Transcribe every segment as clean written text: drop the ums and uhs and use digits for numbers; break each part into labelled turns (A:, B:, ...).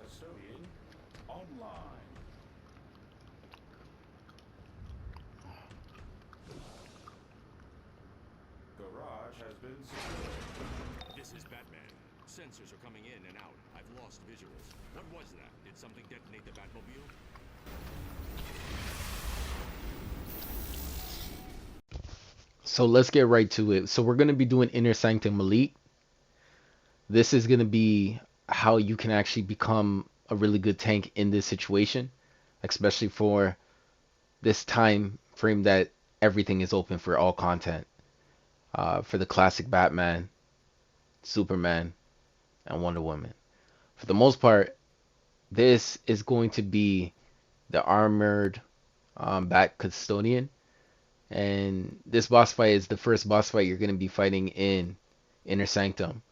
A: Custodian online. Garage has been secured.
B: This is Batman. Sensors are coming in and out. I've lost visuals. What was that? Did something detonate the Batmobile?
C: So let's get right to it. So we're going to be doing Inner Sanctum Elite. This is going to be how you can actually become a really good tank in this situation, especially for this time frame that everything is open for all content. For the classic Batman, Superman, and Wonder Woman. For the most part, this is going to be the armored Bat Custodian. And this boss fight is the first boss fight you're going to be fighting in Inner Sanctum.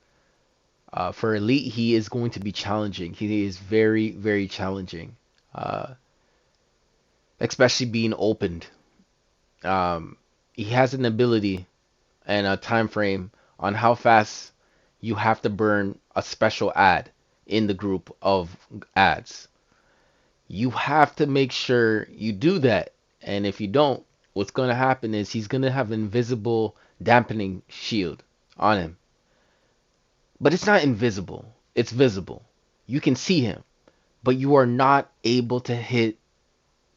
C: For Elite, he is going to be challenging. He is very, very challenging. Especially being opened. He has an ability and a time frame on how fast you have to burn a special ad in the group of ads. You have to make sure you do that. And if you don't, what's going to happen is he's going to have an invisible dampening shield on him. But it's not invisible. It's visible. You can see him. But you are not able to hit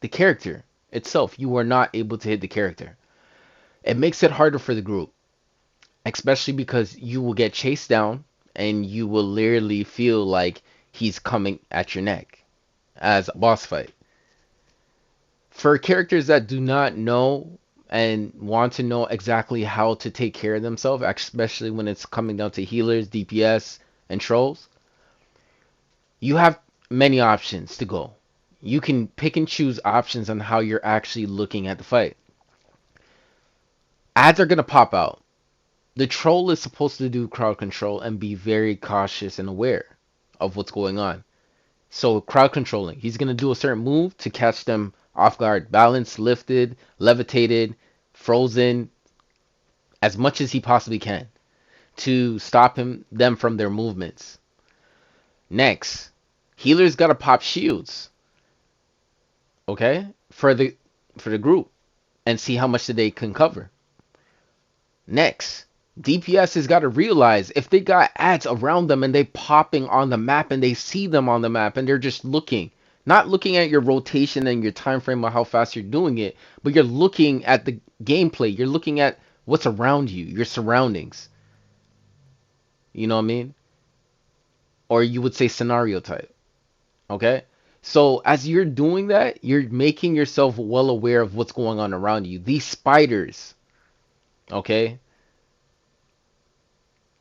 C: the character itself. You are not able to hit the character. It makes it harder for the group. Especially because you will get chased down and you will literally feel like he's coming at your neck as a boss fight. For characters that do not know and want to know exactly how to take care of themselves, especially when it's coming down to healers, DPS, and trolls, you have many options to go. You can pick and choose options on how you're actually looking at the fight. Ads are going to pop out. The troll is supposed to do crowd control and be very cautious and aware of what's going on. So crowd controlling, he's going to do a certain move to catch them off guard. Balance, lifted, levitated, frozen, as much as he possibly can to stop them from their movements. Next, healers got to pop shields, okay, for the group and see how much they can cover. Next, DPS has got to realize if they got ads around them and they popping on the map and they see them on the map and they're just looking, not looking at your rotation and your time frame of how fast you're doing it, but you're looking at the gameplay. You're looking at what's around you, your surroundings. You know what I mean? Or you would say scenario type. Okay? So as you're doing that, you're making yourself well aware of what's going on around you. These spiders, okay?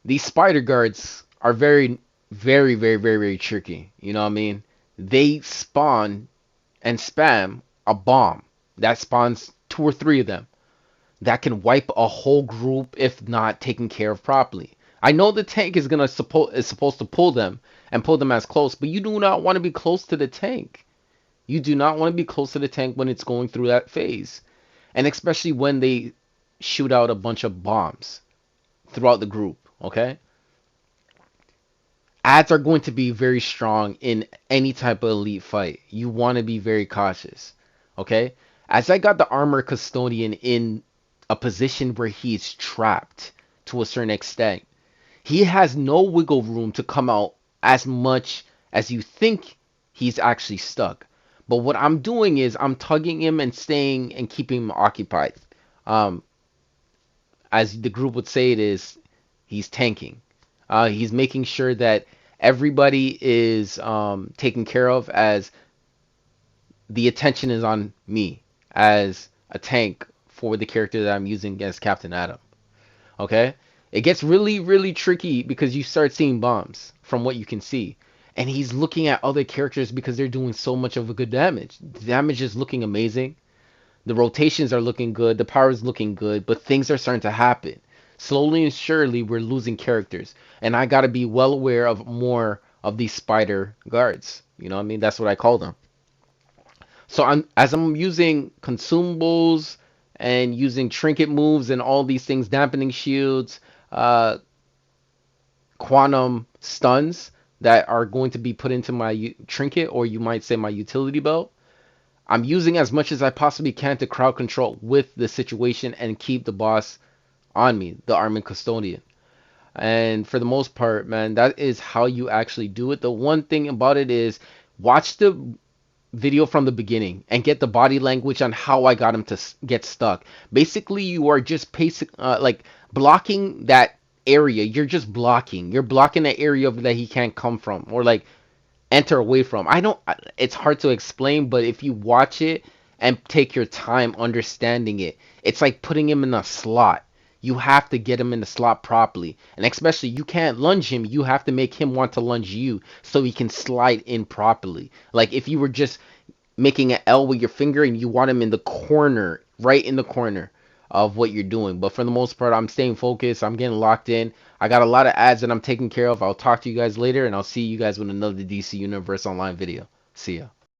C: These spider guards are very, very, very, very, very tricky. You know what I mean? They spawn and spam a bomb that spawns 2 or 3 of them that can wipe a whole group if not taken care of properly. I know the tank is supposed to pull them and pull them as close, but you do not want to be close to the tank. You do not want to be close to the tank when it's going through that phase, and especially when they shoot out a bunch of bombs throughout the group. Okay? Ads are going to be very strong in any type of elite fight. You want to be very cautious. Okay? As I got the armor custodian in a position where he's trapped to a certain extent, he has no wiggle room to come out as much as you think he's actually stuck. But what I'm doing is I'm tugging him and staying and keeping him occupied. As the group would say, it is he's tanking. He's making sure that everybody is taken care of, as the attention is on me as a tank for the character that I'm using against Captain Atom. Okay? It gets really, really tricky because you start seeing bombs from what you can see. And he's looking at other characters because they're doing so much of a good damage. The damage is looking amazing. The rotations are looking good. The power is looking good. But things are starting to happen. Slowly and surely, we're losing characters. And I got to be well aware of more of these spider guards. You know what I mean? That's what I call them. So as I'm using consumables and using trinket moves and all these things, dampening shields, quantum stuns, that are going to be put into my trinket, or you might say my utility belt. I'm using as much as I possibly can to crowd control with the situation and keep the boss on me, the Armored Custodian. And for the most part, man, that is how you actually do it. The one thing about it is watch the video from the beginning and get the body language on how I got him to get stuck. Basically, you are just like blocking that area. You're just blocking. You're blocking the area that he can't come from or like enter away from. I don't. It's hard to explain, but if you watch it and take your time understanding it, it's like putting him in a slot. You have to get him in the slot properly. And especially, you can't lunge him. You have to make him want to lunge you so he can slide in properly. Like if you were just making an L with your finger and you want him in the corner, right in the corner of what you're doing. But for the most part, I'm staying focused. I'm getting locked in. I got a lot of ads that I'm taking care of. I'll talk to you guys later, and I'll see you guys with another DC Universe Online video. See ya.